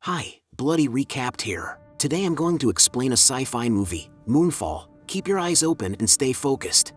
Hi, Bloody Recapped here. Today I'm going to explain a sci-fi movie, Moonfall. Keep your eyes open and stay focused.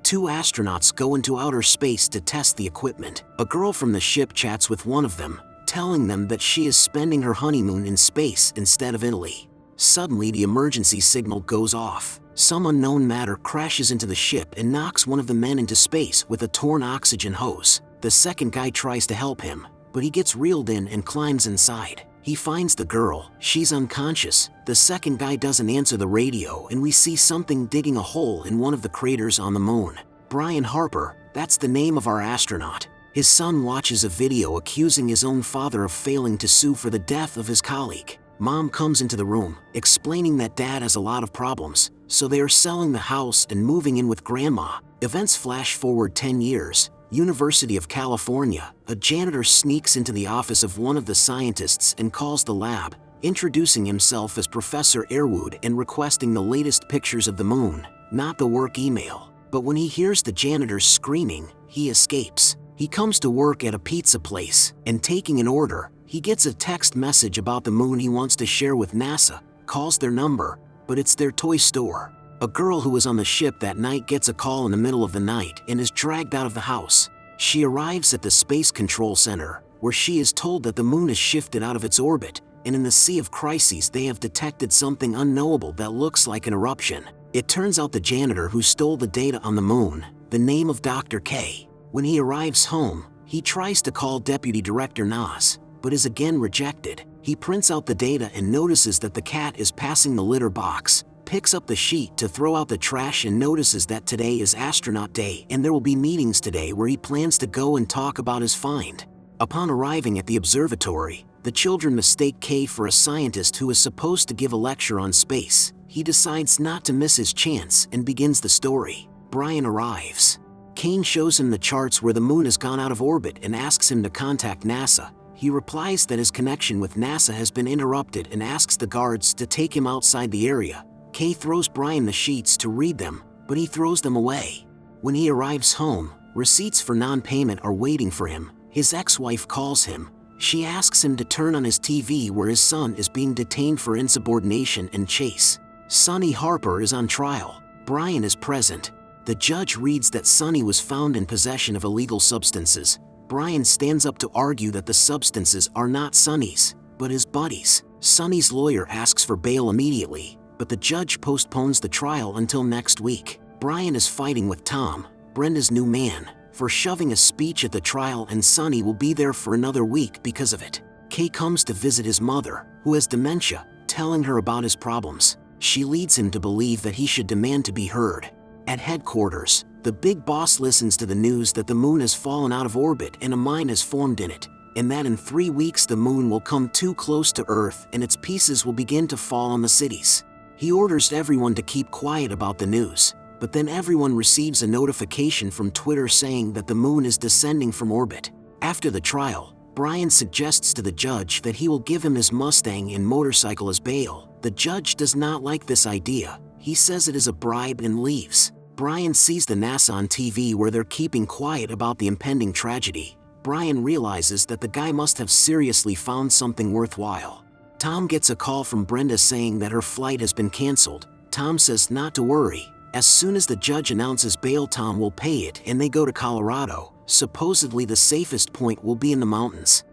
Two astronauts go into outer space to test the equipment. A girl from the ship chats with one of them, telling them that she is spending her honeymoon in space instead of Italy. Suddenly the emergency signal goes off. Some unknown matter crashes into the ship and knocks one of the men into space with a torn oxygen hose. The second guy tries to help him, but he gets reeled in and climbs inside. He finds the girl, she's unconscious. The second guy doesn't answer the radio and we see something digging a hole in one of the craters on the moon. Brian Harper, that's the name of our astronaut. His son watches a video accusing his own father of failing to sue for the death of his colleague. Mom comes into the room, explaining that dad has a lot of problems, so they are selling the house and moving in with grandma. Events flash forward 10 years. University of California, a janitor sneaks into the office of one of the scientists and calls the lab, introducing himself as Professor Airwood and requesting the latest pictures of the moon, not the work email. But when he hears the janitor screaming, he escapes. He comes to work at a pizza place, and taking an order, he gets a text message about the moon he wants to share with NASA, calls their number, but it's their toy store. A girl who was on the ship that night gets a call in the middle of the night and is dragged out of the house. She arrives at the Space Control Center, where she is told that the moon is shifted out of its orbit, and in the Sea of Crises they have detected something unknowable that looks like an eruption. It turns out the janitor who stole the data on the moon, the name of Dr. K. When he arrives home, he tries to call Deputy Director Nas, but is again rejected. He prints out the data and notices that the cat is passing the litter box, picks up the sheet to throw out the trash and notices that today is Astronaut Day and there will be meetings today where he plans to go and talk about his find. Upon arriving at the observatory, the children mistake Kay for a scientist who is supposed to give a lecture on space. He decides not to miss his chance and begins the story. Brian arrives. Kane shows him the charts where the moon has gone out of orbit and asks him to contact NASA. He replies that his connection with NASA has been interrupted and asks the guards to take him outside the area. Kay throws Brian the sheets to read them, but he throws them away. When he arrives home, receipts for non-payment are waiting for him. His ex-wife calls him. She asks him to turn on his TV where his son is being detained for insubordination and chase. Sonny Harper is on trial. Brian is present. The judge reads that Sonny was found in possession of illegal substances. Brian stands up to argue that the substances are not Sonny's, but his buddy's. Sonny's lawyer asks for bail immediately, but the judge postpones the trial until next week. Brian is fighting with Tom, Brenda's new man, for shoving a speech at the trial, and Sonny will be there for another week because of it. Kay comes to visit his mother, who has dementia, telling her about his problems. She leads him to believe that he should demand to be heard. At headquarters, the big boss listens to the news that the moon has fallen out of orbit and a mine has formed in it, and that in 3 weeks the moon will come too close to Earth and its pieces will begin to fall on the cities. He orders everyone to keep quiet about the news, but then everyone receives a notification from Twitter saying that the moon is descending from orbit. After the trial, Brian suggests to the judge that he will give him his Mustang and motorcycle as bail. The judge does not like this idea. He says it is a bribe and leaves. Brian sees the NASA on TV where they're keeping quiet about the impending tragedy. Brian realizes that the guy must have seriously found something worthwhile. Tom gets a call from Brenda saying that her flight has been canceled. Tom says not to worry. As soon as the judge announces bail, Tom will pay it and they go to Colorado. Supposedly the safest point will be in the mountains.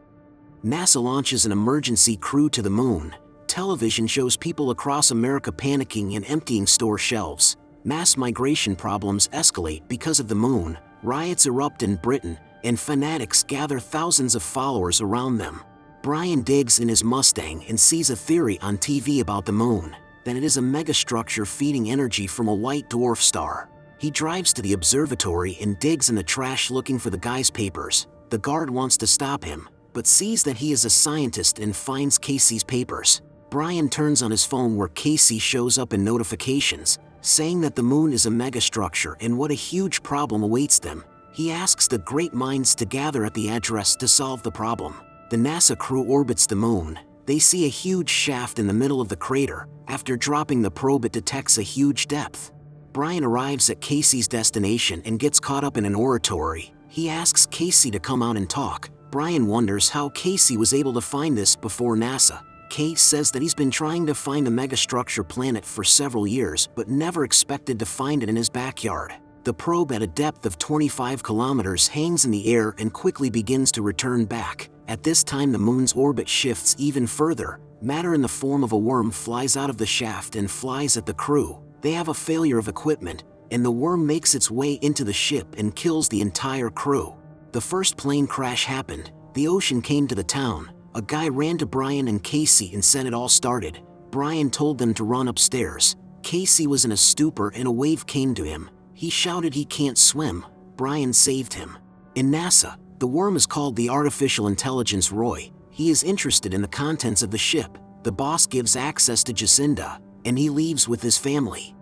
NASA launches an emergency crew to the moon. Television shows people across America panicking and emptying store shelves. Mass migration problems escalate because of the moon. Riots erupt in Britain, and fanatics gather thousands of followers around them. Brian digs in his Mustang and sees a theory on TV about the moon, that it is a megastructure feeding energy from a white dwarf star. He drives to the observatory and digs in the trash looking for the guy's papers. The guard wants to stop him, but sees that he is a scientist and finds Casey's papers. Brian turns on his phone where Casey shows up in notifications, saying that the moon is a megastructure and what a huge problem awaits them. He asks the great minds to gather at the address to solve the problem. The NASA crew orbits the moon. They see a huge shaft in the middle of the crater. After dropping the probe, it detects a huge depth. Brian arrives at Casey's destination and gets caught up in an oratory. He asks Casey to come out and talk, Brian wonders how Casey was able to find this before NASA. Case says that he's been trying to find the megastructure planet for several years but never expected to find it in his backyard. The probe at a depth of 25 kilometers hangs in the air and quickly begins to return back. At this time the moon's orbit shifts even further. Matter in the form of a worm flies out of the shaft and flies at the crew. They have a failure of equipment, and the worm makes its way into the ship and kills the entire crew. The first plane crash happened. The ocean came to the town. A guy ran to Brian and Casey and said it all started. Brian told them to run upstairs. Casey was in a stupor and a wave came to him. He shouted he can't swim. Brian saved him. In NASA, the worm is called the artificial intelligence Roy. He is interested in the contents of the ship. The boss gives access to Jacinda, and he leaves with his family.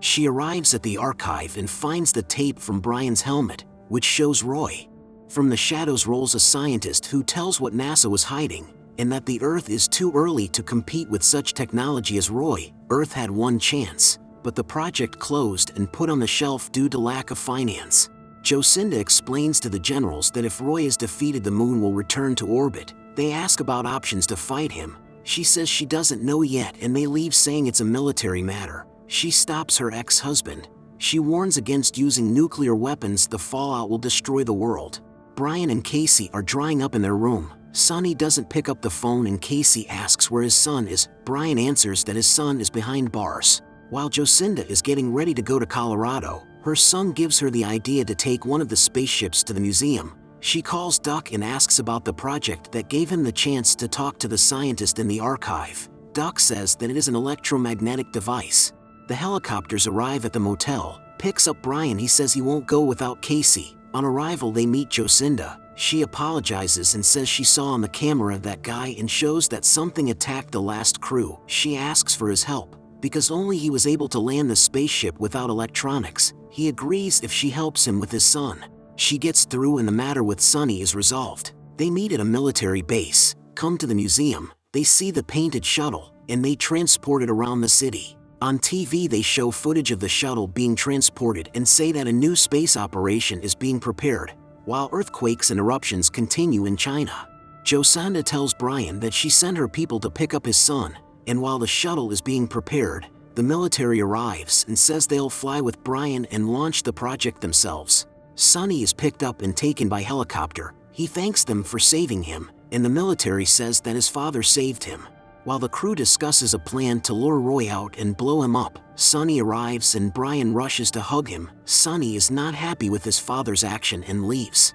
She arrives at the archive and finds the tape from Brian's helmet, which shows Roy. From the shadows rolls a scientist who tells what NASA was hiding, and that the Earth is too early to compete with such technology as Roy. Earth had one chance, but the project closed and put on the shelf due to lack of finance. Jacinda explains to the generals that if Roy is defeated, the moon will return to orbit. They ask about options to fight him. She says she doesn't know yet, and they leave saying it's a military matter. She stops her ex-husband. She warns against using nuclear weapons. The fallout will destroy the world. Brian and Casey are drying up in their room. Sonny doesn't pick up the phone and Casey asks where his son is. Brian answers that his son is behind bars. While Jacinda is getting ready to go to Colorado, her son gives her the idea to take one of the spaceships to the museum. She calls Duck and asks about the project that gave him the chance to talk to the scientist in the archive. Duck says that it is an electromagnetic device. The helicopters arrive at the motel, picks up Brian. He says he won't go without Casey. On arrival they meet Jacinda. She apologizes and says she saw on the camera that guy and shows that something attacked the last crew. She asks for his help, because only he was able to land the spaceship without electronics. He agrees if she helps him with his son. She gets through and the matter with Sonny is resolved. They meet at a military base, come to the museum, they see the painted shuttle, and they transport it around the city. On TV they show footage of the shuttle being transported and say that a new space operation is being prepared, while earthquakes and eruptions continue in China. Jacinda tells Brian that she sent her people to pick up his son, and while the shuttle is being prepared, the military arrives and says they'll fly with Brian and launch the project themselves. Sonny is picked up and taken by helicopter. He thanks them for saving him, and the military says that his father saved him. While the crew discusses a plan to lure Roy out and blow him up, Sonny arrives and Brian rushes to hug him. Sonny is not happy with his father's action and leaves.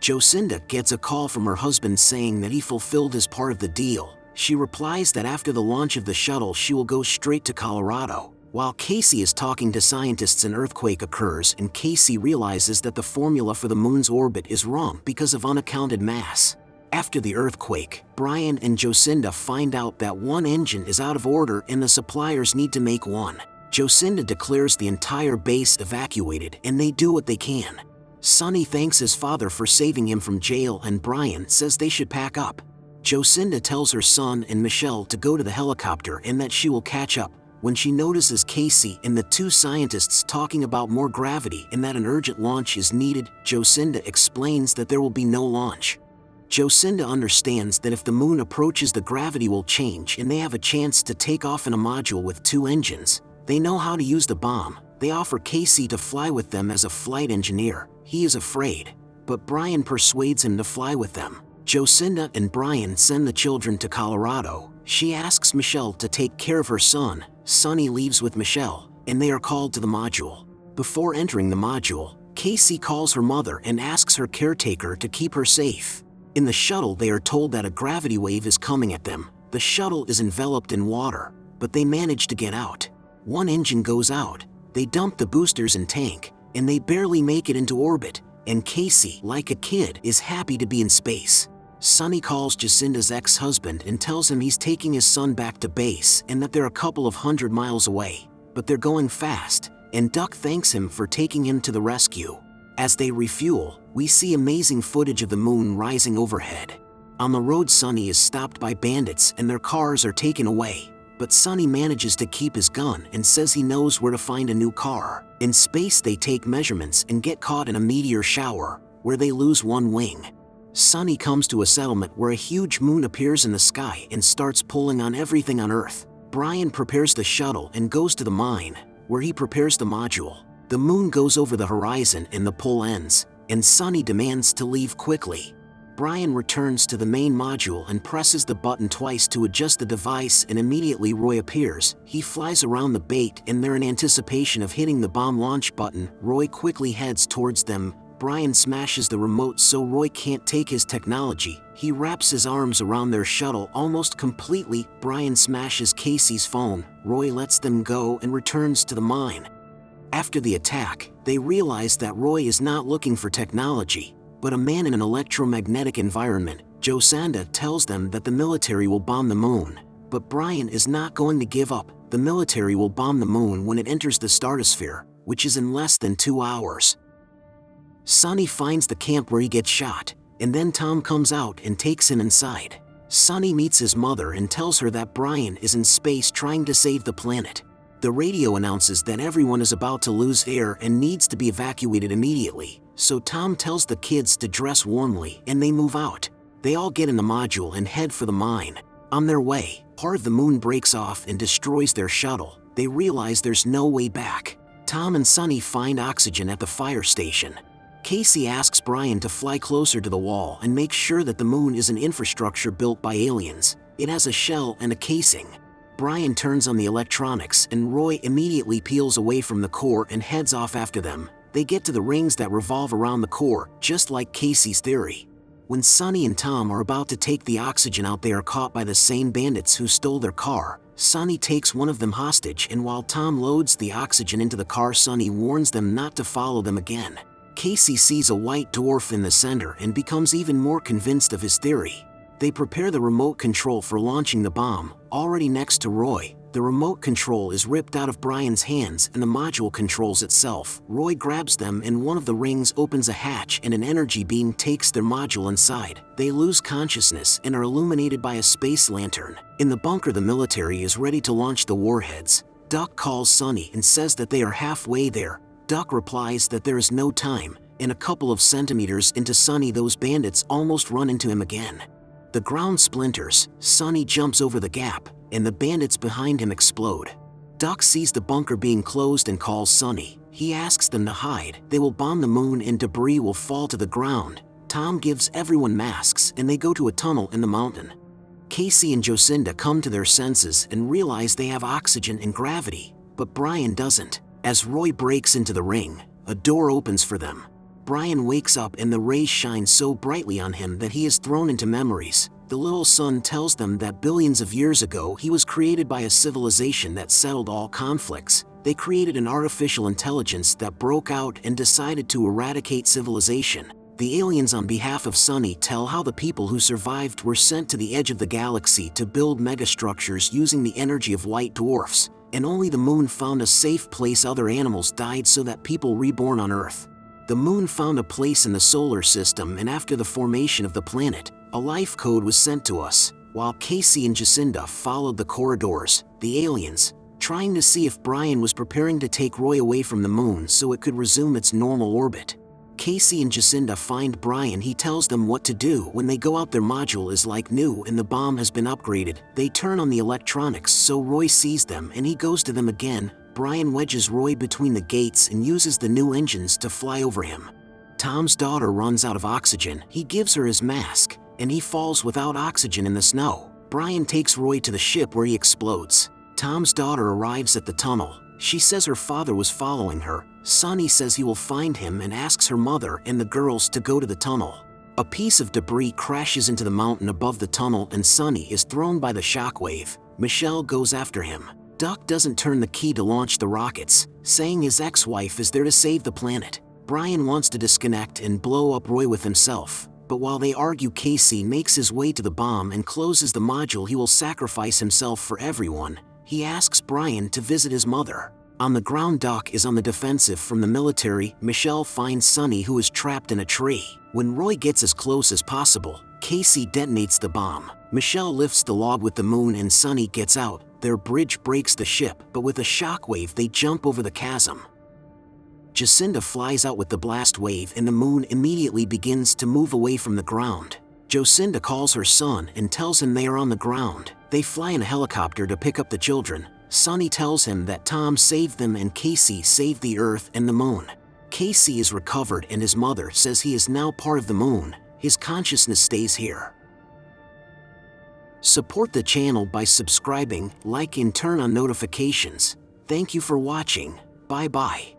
Jacinda gets a call from her husband saying that he fulfilled his part of the deal. She replies that after the launch of the shuttle she will go straight to Colorado. While Casey is talking to scientists, an earthquake occurs and Casey realizes that the formula for the moon's orbit is wrong because of unaccounted mass. After the earthquake, Brian and Jacinda find out that one engine is out of order and the suppliers need to make one. Jacinda declares the entire base evacuated and they do what they can. Sonny thanks his father for saving him from jail and Brian says they should pack up. Jacinda tells her son and Michelle to go to the helicopter and that she will catch up. When she notices Casey and the two scientists talking about more gravity and that an urgent launch is needed, Jacinda explains that there will be no launch. Jacinda understands that if the moon approaches, the gravity will change and they have a chance to take off in a module with two engines. They know how to use the bomb. They offer Casey to fly with them as a flight engineer. He is afraid, but Brian persuades him to fly with them. Jacinda and Brian send the children to Colorado. She asks Michelle to take care of her son. Sonny leaves with Michelle, and they are called to the module. Before entering the module, Casey calls her mother and asks her caretaker to keep her safe. In the shuttle they are told that a gravity wave is coming at them. The shuttle is enveloped in water, but they manage to get out. One engine goes out. They dump the boosters and tank, and they barely make it into orbit, and Casey, like a kid, is happy to be in space. Sonny calls Jacinda's ex-husband and tells him he's taking his son back to base and that they're a couple of 100 miles away, but they're going fast, and Duck thanks him for taking him to the rescue. As they refuel, we see amazing footage of the moon rising overhead. On the road, Sonny is stopped by bandits and their cars are taken away, but Sonny manages to keep his gun and says he knows where to find a new car. In space they take measurements and get caught in a meteor shower, where they lose one wing. Sunny comes to a settlement where a huge moon appears in the sky and starts pulling on everything on Earth. Brian prepares the shuttle and goes to the mine, where he prepares the module. The moon goes over the horizon and the pull ends, and Sunny demands to leave quickly. Brian returns to the main module and presses the button twice to adjust the device, and immediately Roy appears. He flies around the bait and they're in anticipation of hitting the bomb launch button. Roy quickly heads towards them. Brian smashes the remote so Roy can't take his technology. He wraps his arms around their shuttle almost completely. Brian smashes Casey's phone. Roy lets them go and returns to the mine. After the attack, they realize that Roy is not looking for technology, but a man in an electromagnetic environment. Josanda tells them that the military will bomb the moon, but Brian is not going to give up. The military will bomb the moon when it enters the stratosphere, which is in less than 2 hours. Sunny finds the camp where he gets shot, and then Tom comes out and takes him inside. Sunny meets his mother and tells her that Brian is in space trying to save the planet. The radio announces that everyone is about to lose air and needs to be evacuated immediately, so Tom tells the kids to dress warmly and they move out. They all get in the module and head for the mine. On their way, part of the moon breaks off and destroys their shuttle. They realize there's no way back. Tom and Sunny find oxygen at the fire station. Casey asks Brian to fly closer to the wall and make sure that the moon is an infrastructure built by aliens. It has a shell and a casing. Brian turns on the electronics and Roy immediately peels away from the core and heads off after them. They get to the rings that revolve around the core, just like Casey's theory. When Sunny and Tom are about to take the oxygen out, they are caught by the same bandits who stole their car. Sunny takes one of them hostage, and while Tom loads the oxygen into the car, Sunny warns them not to follow them again. Casey sees a white dwarf in the center and becomes even more convinced of his theory. They prepare the remote control for launching the bomb. Already next to Roy, the remote control is ripped out of Brian's hands and the module controls itself. Roy grabs them and one of the rings opens a hatch and an energy beam takes their module inside. They lose consciousness and are illuminated by a space lantern. In the bunker, the military is ready to launch the warheads. Duck calls Sunny and says that they are halfway there. Duck replies that there is no time, and a couple of centimeters into Sunny, those bandits almost run into him again. The ground splinters, Sunny jumps over the gap, and the bandits behind him explode. Duck sees the bunker being closed and calls Sunny. He asks them to hide. They will bomb the moon and debris will fall to the ground. Tom gives everyone masks and they go to a tunnel in the mountain. Casey and Jocinda come to their senses and realize they have oxygen and gravity, but Brian doesn't. As Roy breaks into the ring, a door opens for them. Brian wakes up and the rays shine so brightly on him that he is thrown into memories. The little son tells them that billions of years ago he was created by a civilization that settled all conflicts. They created an artificial intelligence that broke out and decided to eradicate civilization. The aliens, on behalf of Sunny, tell how the people who survived were sent to the edge of the galaxy to build megastructures using the energy of white dwarfs, and only the moon found a safe place. Other animals died so that people reborn on Earth. The moon found a place in the solar system, and after the formation of the planet, a life code was sent to us. While Casey and Jacinda followed the corridors, the aliens, trying to see if Brian was preparing to take Roy away from the moon so it could resume its normal orbit. Casey and Jacinda find Brian. He tells them what to do. When they go out, their module is like new and the bomb has been upgraded. They turn on the electronics so Roy sees them and he goes to them again. Brian wedges Roy between the gates and uses the new engines to fly over him. Tom's daughter runs out of oxygen. He gives her his mask, and he falls without oxygen in the snow. Brian takes Roy to the ship where he explodes. Tom's daughter arrives at the tunnel. She says her father was following her. Sunny says he will find him and asks her mother and the girls to go to the tunnel. A piece of debris crashes into the mountain above the tunnel and Sunny is thrown by the shockwave. Michelle goes after him. Duck doesn't turn the key to launch the rockets, saying his ex-wife is there to save the planet. Brian wants to disconnect and blow up Roy with himself, but while they argue, Casey makes his way to the bomb and closes the module. He will sacrifice himself for everyone. He asks Brian to visit his mother. On the ground, Duck is on the defensive from the military. Michelle finds Sunny, who is trapped in a tree. When Roy gets as close as possible, Casey detonates the bomb. Michelle lifts the log with the moon and Sunny gets out. Their bridge breaks the ship, but with a shockwave they jump over the chasm. Jacinda flies out with the blast wave and the moon immediately begins to move away from the ground. Jacinda calls her son and tells him they are on the ground. They fly in a helicopter to pick up the children. Sonny tells him that Tom saved them and Casey saved the Earth and the moon. Casey is recovered and his mother says he is now part of the moon. His consciousness stays here. Support the channel by subscribing, like and turn on notifications. Thank you for watching. Bye bye.